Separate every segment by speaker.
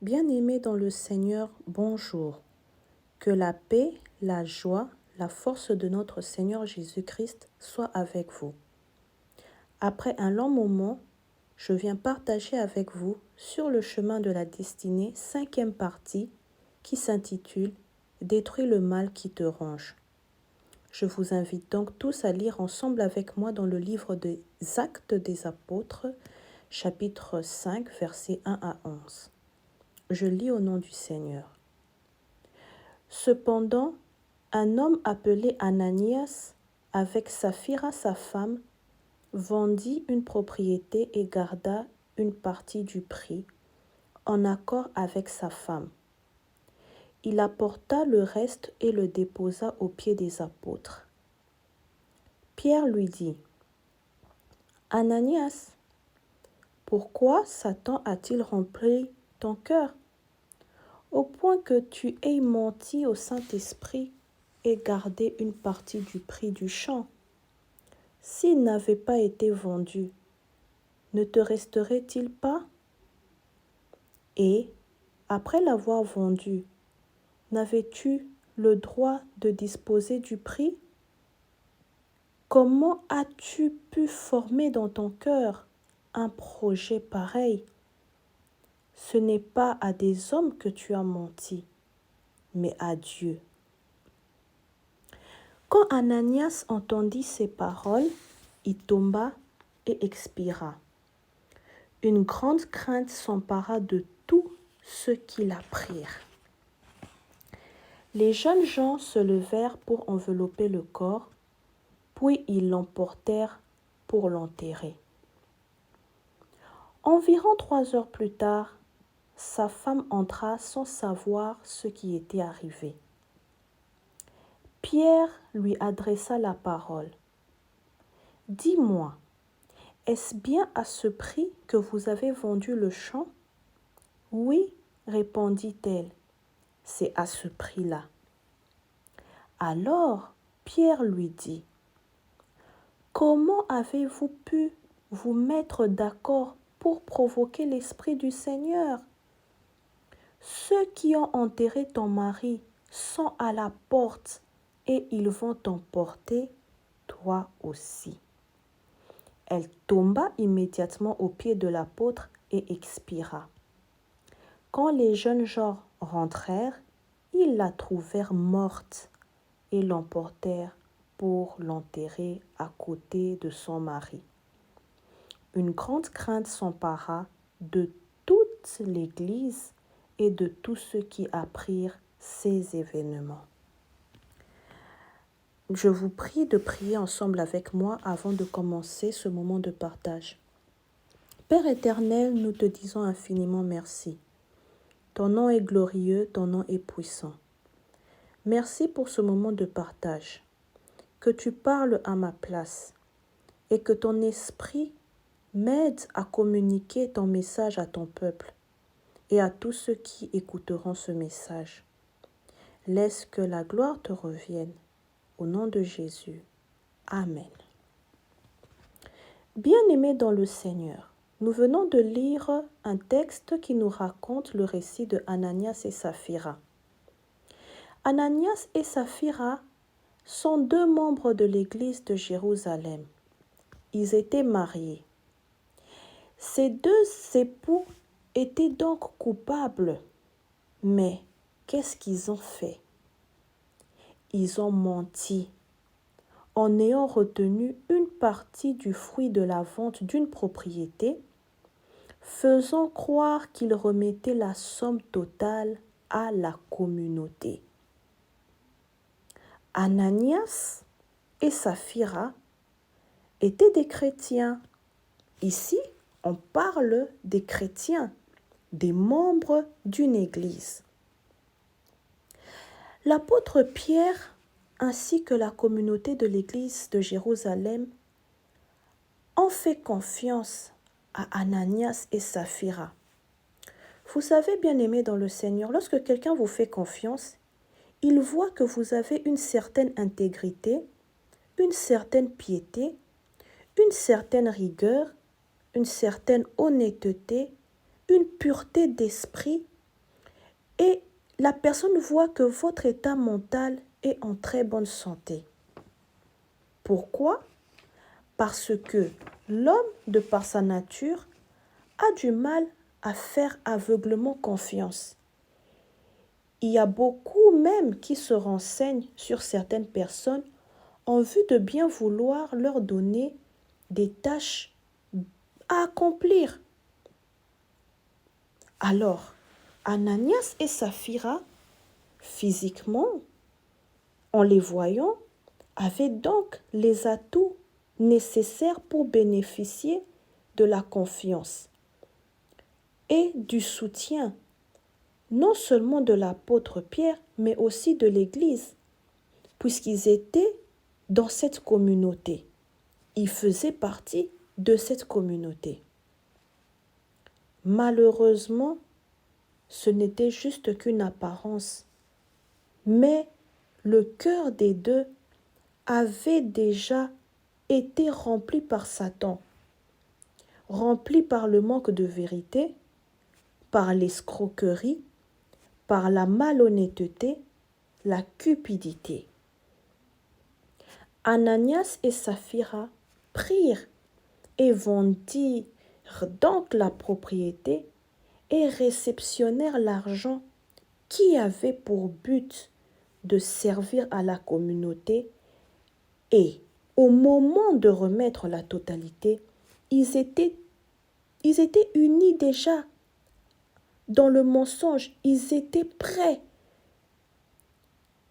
Speaker 1: Bien-aimés dans le Seigneur, bonjour. Que la paix, la joie, la force de notre Seigneur Jésus-Christ soit avec vous. Après un long moment, je viens partager avec vous sur le chemin de la destinée, 5e partie, qui s'intitule « Détruis le mal qui te ronge ». Je vous invite donc tous à lire ensemble avec moi dans le livre des Actes des Apôtres, chapitre 5, versets 1 à 11. Je lis au nom du Seigneur. Cependant, un homme appelé Ananias, avec Saphira sa femme, vendit une propriété et garda une partie du prix, en accord avec sa femme. Il apporta le reste et le déposa aux pieds des apôtres. Pierre lui dit, « Ananias, pourquoi Satan a-t-il rempli ton cœur, au point que tu aies menti au Saint-Esprit et gardé une partie du prix du champ? S'il n'avait pas été vendu, ne te resterait-il pas? Et, après l'avoir vendu, n'avais-tu le droit de disposer du prix? Comment as-tu pu former dans ton cœur un projet pareil? Ce n'est pas à des hommes que tu as menti, mais à Dieu. » Quand Ananias entendit ces paroles, il tomba et expira. Une grande crainte s'empara de tous ceux qui l'apprirent. Les jeunes gens se levèrent pour envelopper le corps, puis ils l'emportèrent pour l'enterrer. Environ 3 heures plus tard, sa femme entra sans savoir ce qui était arrivé. Pierre lui adressa la parole. « Dis-moi, est-ce bien à ce prix que vous avez vendu le champ? » « Oui, répondit-elle, c'est à ce prix-là. » Alors Pierre lui dit, « Comment avez-vous pu vous mettre d'accord pour provoquer l'Esprit du Seigneur? Ceux qui ont enterré ton mari sont à la porte et ils vont t'emporter, toi aussi. » Elle tomba immédiatement aux pieds de l'apôtre et expira. Quand les jeunes gens rentrèrent, ils la trouvèrent morte et l'emportèrent pour l'enterrer à côté de son mari. Une grande crainte s'empara de toute l'Église et de tous ceux qui apprirent ces événements. Je vous prie de prier ensemble avec moi avant de commencer ce moment de partage. Père éternel, nous te disons infiniment merci. Ton nom est glorieux, ton nom est puissant. Merci pour ce moment de partage. Que tu parles à ma place et que ton esprit m'aide à communiquer ton message à ton peuple et à tous ceux qui écouteront ce message. Laisse que la gloire te revienne. Au nom de Jésus. Amen. Bien-aimés dans le Seigneur, nous venons de lire un texte qui nous raconte le récit de Ananias et Saphira. Ananias et Saphira sont 2 membres de l'église de Jérusalem. Ils étaient mariés. Ces 2 époux étaient donc coupables. Mais qu'est-ce qu'ils ont fait? Ils ont menti en ayant retenu une partie du fruit de la vente d'une propriété, faisant croire qu'ils remettaient la somme totale à la communauté. Ananias et Saphira étaient des chrétiens. Ici, on parle des chrétiens, des membres d'une église. L'apôtre Pierre ainsi que la communauté de l'église de Jérusalem ont fait confiance à Ananias et Saphira. Vous savez, bien-aimés dans le Seigneur, lorsque quelqu'un vous fait confiance, il voit que vous avez une certaine intégrité, une certaine piété, une certaine rigueur, une certaine honnêteté, une pureté d'esprit et la personne voit que votre état mental est en très bonne santé. Pourquoi? Parce que l'homme, de par sa nature, a du mal à faire aveuglement confiance. Il y a beaucoup même qui se renseignent sur certaines personnes en vue de bien vouloir leur donner des tâches à accomplir. Alors, Ananias et Saphira, physiquement, en les voyant, avaient donc les atouts nécessaires pour bénéficier de la confiance et du soutien, non seulement de l'apôtre Pierre, mais aussi de l'Église, puisqu'ils étaient dans cette communauté. Ils faisaient partie de cette communauté. Malheureusement, ce n'était juste qu'une apparence, mais le cœur des deux avait déjà été rempli par Satan, rempli par le manque de vérité, par l'escroquerie, par la malhonnêteté, la cupidité. Ananias et Saphira prirent et vendirent donc la propriété et réceptionnèrent l'argent qui avait pour but de servir à la communauté, et au moment de remettre la totalité, ils étaient unis déjà dans le mensonge, ils étaient prêts,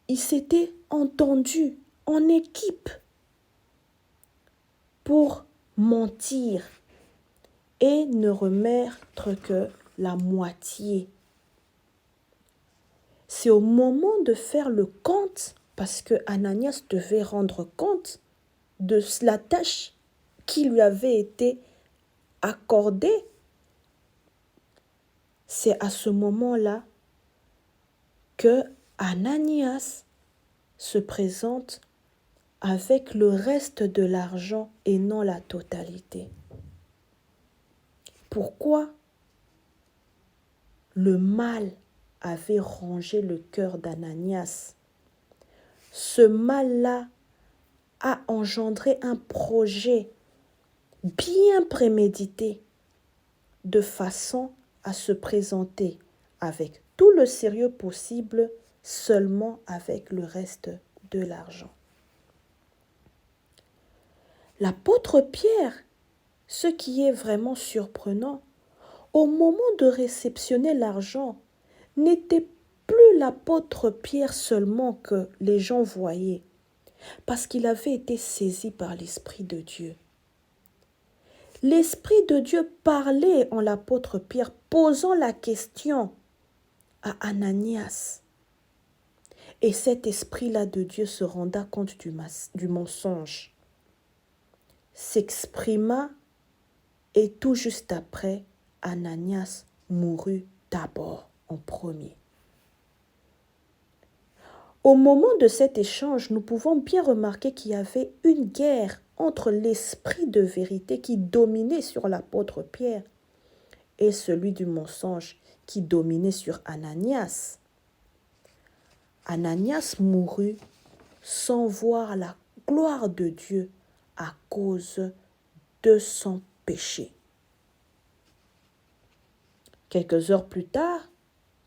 Speaker 1: ils s'étaient entendus en équipe pour mentir et ne remettre que la moitié. C'est au moment de faire le compte, parce que Ananias devait rendre compte de la tâche qui lui avait été accordée. C'est à ce moment-là que Ananias se présente avec le reste de l'argent et non la totalité. Pourquoi? Le mal avait rongé le cœur d'Ananias. Ce mal-là a engendré un projet bien prémédité de façon à se présenter avec tout le sérieux possible, seulement avec le reste de l'argent. L'apôtre Pierre, ce qui est vraiment surprenant, au moment de réceptionner l'argent, n'était plus l'apôtre Pierre seulement que les gens voyaient, parce qu'il avait été saisi par l'Esprit de Dieu. L'Esprit de Dieu parlait en l'apôtre Pierre, posant la question à Ananias. Et cet esprit-là de Dieu se renda compte du mensonge, s'exprima, et tout juste après, Ananias mourut d'abord en premier. Au moment de cet échange, nous pouvons bien remarquer qu'il y avait une guerre entre l'esprit de vérité qui dominait sur l'apôtre Pierre et celui du mensonge qui dominait sur Ananias. Ananias mourut sans voir la gloire de Dieu à cause de son péché. Quelques heures plus tard,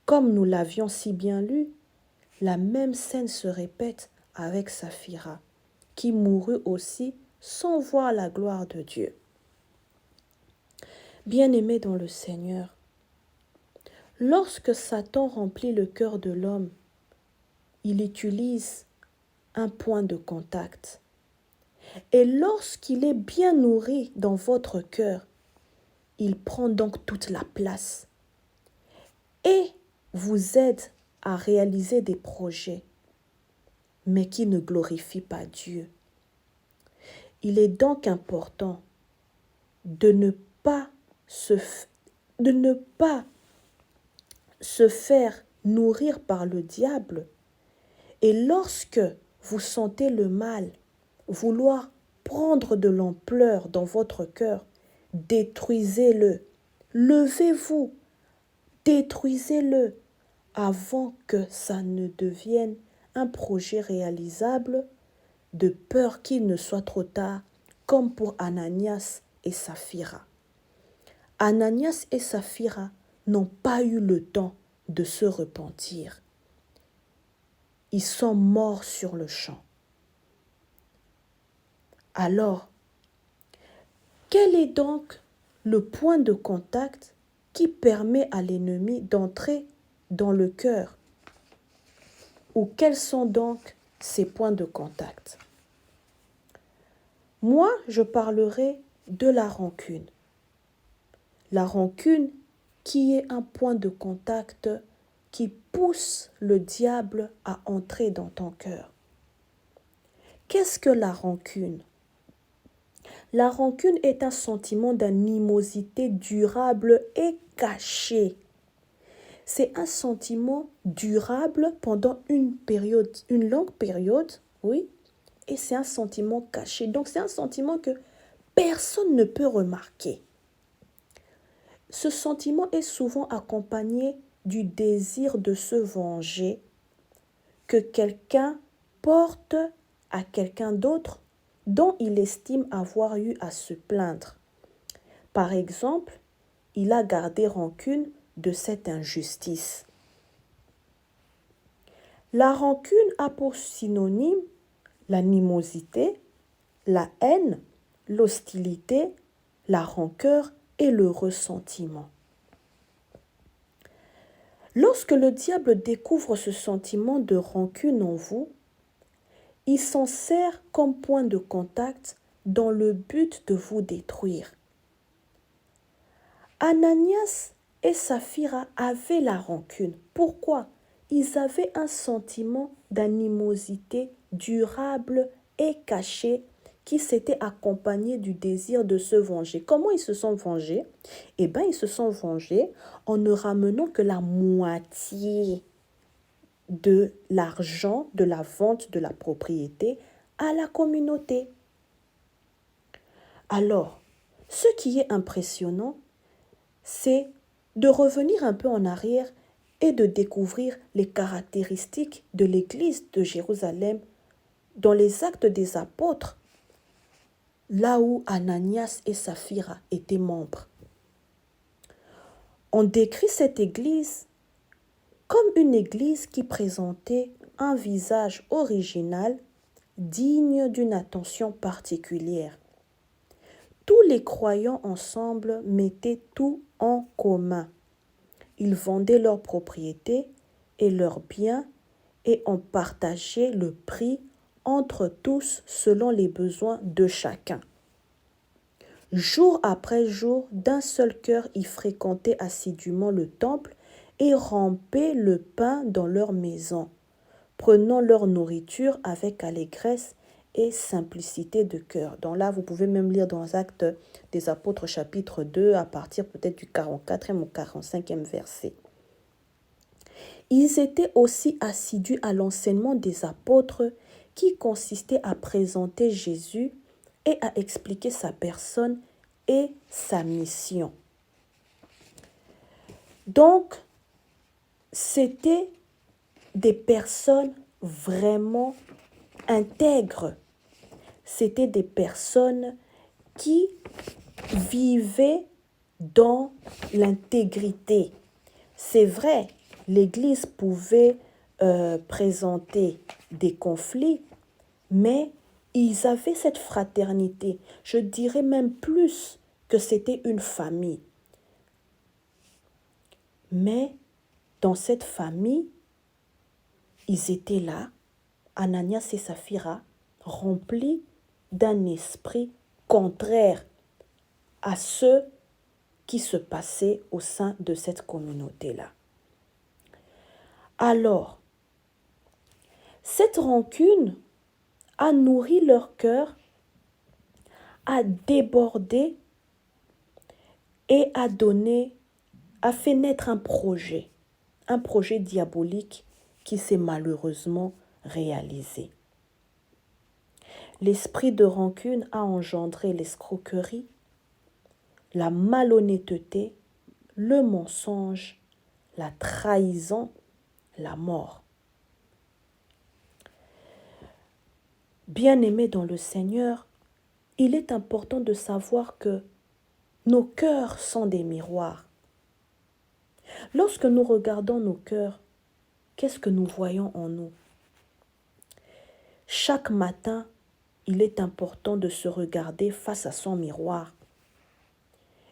Speaker 1: comme nous l'avions si bien lu, la même scène se répète avec Saphira, qui mourut aussi sans voir la gloire de Dieu. Bien-aimés dans le Seigneur, lorsque Satan remplit le cœur de l'homme, il utilise un point de contact. Et lorsqu'il est bien nourri dans votre cœur, il prend donc toute la place et vous aide à réaliser des projets, mais qui ne glorifient pas Dieu. Il est donc important de ne pas se faire nourrir par le diable. Et lorsque vous sentez le mal vouloir prendre de l'ampleur dans votre cœur, détruisez-le. Levez-vous, détruisez-le, avant que ça ne devienne un projet réalisable, de peur qu'il ne soit trop tard, comme pour Ananias et Saphira. Ananias et Saphira n'ont pas eu le temps de se repentir. Ils sont morts sur le champ. Alors, quel est donc le point de contact qui permet à l'ennemi d'entrer dans le cœur? Ou quels sont donc ces points de contact? Moi, je parlerai de la rancune. La rancune qui est un point de contact qui pousse le diable à entrer dans ton cœur. Qu'est-ce que la rancune? La rancune est un sentiment d'animosité durable et caché. C'est un sentiment durable pendant une longue période, oui, et c'est un sentiment caché. Donc c'est un sentiment que personne ne peut remarquer. Ce sentiment est souvent accompagné du désir de se venger que quelqu'un porte à quelqu'un d'autre dont il estime avoir eu à se plaindre. Par exemple, il a gardé rancune de cette injustice. La rancune a pour synonyme l'animosité, la haine, l'hostilité, la rancœur et le ressentiment. Lorsque le diable découvre ce sentiment de rancune en vous, il s'en sert comme point de contact dans le but de vous détruire. Ananias et Saphira avaient la rancune. Pourquoi? Ils avaient un sentiment d'animosité durable et caché qui s'était accompagné du désir de se venger. Comment ils se sont vengés? Eh bien, ils se sont vengés en ne ramenant que la moitié de l'argent de la vente de la propriété à la communauté. Alors, ce qui est impressionnant, c'est de revenir un peu en arrière et de découvrir les caractéristiques de l'Église de Jérusalem dans les Actes des Apôtres, là où Ananias et Saphira étaient membres. On décrit cette Église comme une Église qui présentait un visage original digne d'une attention particulière. Tous les croyants ensemble mettaient tout en commun. Ils vendaient leurs propriétés et leurs biens et en partageaient le prix entre tous selon les besoins de chacun. Jour après jour, d'un seul cœur, ils fréquentaient assidûment le temple et rompaient le pain dans leur maison, prenant leur nourriture avec allégresse et simplicité de cœur. Donc là, vous pouvez même lire dans Actes des Apôtres chapitre 2 à partir peut-être du 44e ou 45e verset. Ils étaient aussi assidus à l'enseignement des apôtres qui consistait à présenter Jésus et à expliquer sa personne et sa mission. Donc, c'était des personnes vraiment intègres. C'était des personnes qui vivaient dans l'intégrité. C'est vrai, l'Église pouvait présenter des conflits, mais ils avaient cette fraternité. Je dirais même plus que c'était une famille. Mais dans cette famille, ils étaient là, Ananias et Saphira, remplis d'un esprit contraire à ce qui se passait au sein de cette communauté-là. Alors, cette rancune a nourri leur cœur, a débordé et a fait naître un projet diabolique qui s'est malheureusement réalisé. L'esprit de rancune a engendré l'escroquerie, la malhonnêteté, le mensonge, la trahison, la mort. Bien-aimés dans le Seigneur, il est important de savoir que nos cœurs sont des miroirs. Lorsque nous regardons nos cœurs, qu'est-ce que nous voyons en nous? Chaque matin, il est important de se regarder face à son miroir.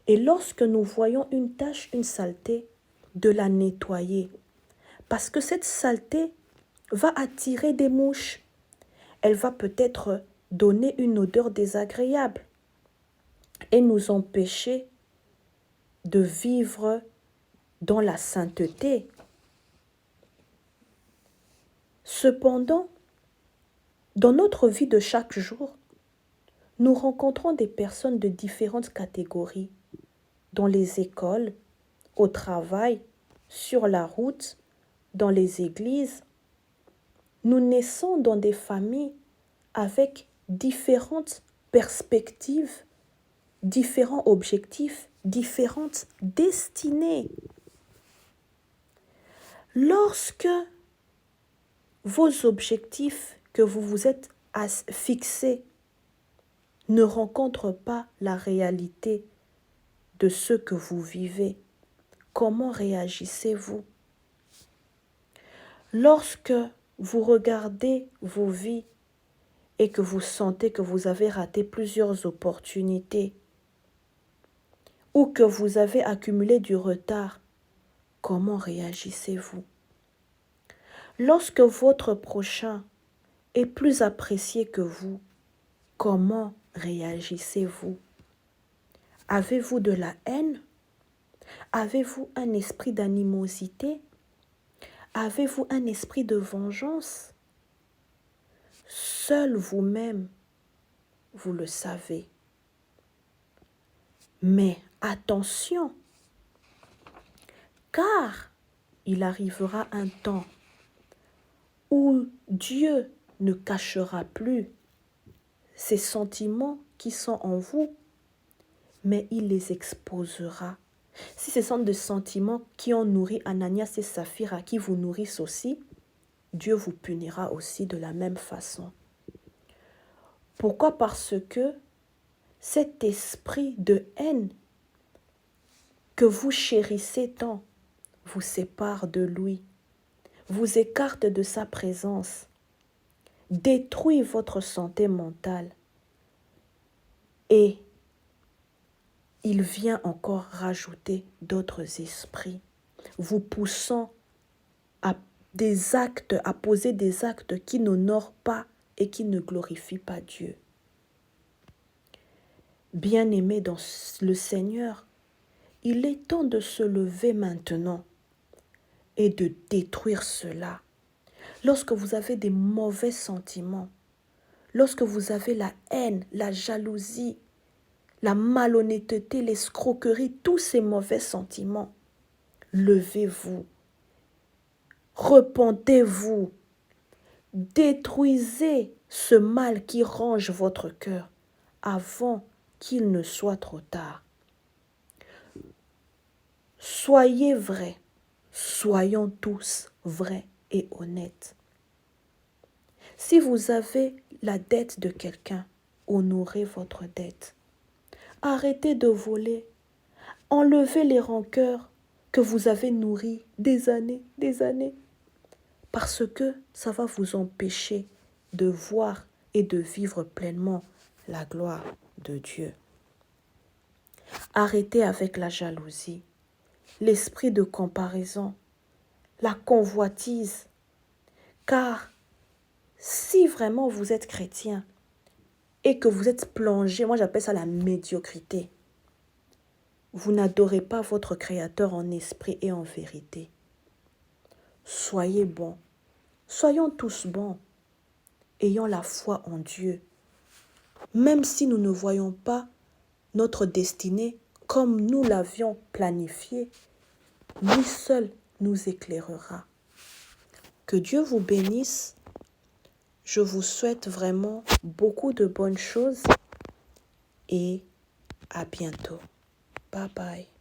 Speaker 1: Et lorsque nous voyons une tache, une saleté, de la nettoyer. Parce que cette saleté va attirer des mouches. Elle va peut-être donner une odeur désagréable et nous empêcher de vivre dans la sainteté. Cependant, dans notre vie de chaque jour, nous rencontrons des personnes de différentes catégories, dans les écoles, au travail, sur la route, dans les églises. Nous naissons dans des familles avec différentes perspectives, différents objectifs, différentes destinées. Lorsque vos objectifs que vous vous êtes fixés ne rencontrent pas la réalité de ce que vous vivez, comment réagissez-vous? Lorsque vous regardez vos vies et que vous sentez que vous avez raté plusieurs opportunités ou que vous avez accumulé du retard, comment réagissez-vous? Lorsque votre prochain est plus apprécié que vous, comment réagissez-vous? Avez-vous de la haine? Avez-vous un esprit d'animosité? Avez-vous un esprit de vengeance? Seul vous-même, vous le savez. Mais attention, car il arrivera un temps où Dieu ne cachera plus ces sentiments qui sont en vous, mais il les exposera. Si ce sont des sentiments qui ont nourri Ananias et Saphira, qui vous nourrissent aussi, Dieu vous punira aussi de la même façon. Pourquoi? Parce que cet esprit de haine que vous chérissez tant vous sépare de lui, vous écarte de sa présence, détruit votre santé mentale et il vient encore rajouter d'autres esprits, vous poussant à poser des actes qui n'honorent pas et qui ne glorifient pas Dieu. Bien-aimés dans le Seigneur, il est temps de se lever maintenant et de détruire cela. Lorsque vous avez des mauvais sentiments, lorsque vous avez la haine, la jalousie, la malhonnêteté, l'escroquerie, tous ces mauvais sentiments, levez-vous, repentez-vous, détruisez ce mal qui ronge votre cœur avant qu'il ne soit trop tard. Soyez vrais, soyons tous vrais et honnêtes. Si vous avez la dette de quelqu'un, honorez votre dette. Arrêtez de voler. Enlevez les rancœurs que vous avez nourries des années, parce que ça va vous empêcher de voir et de vivre pleinement la gloire de Dieu. Arrêtez avec la jalousie, l'esprit de comparaison, la convoitise, car si vraiment vous êtes chrétien et que vous êtes plongé, moi j'appelle ça la médiocrité, vous n'adorez pas votre Créateur en esprit et en vérité. Soyez bons, soyons tous bons, ayons la foi en Dieu. Même si nous ne voyons pas notre destinée comme nous l'avions planifiée, lui seul nous éclairera. Que Dieu vous bénisse. Je vous souhaite vraiment beaucoup de bonnes choses et à bientôt. Bye bye.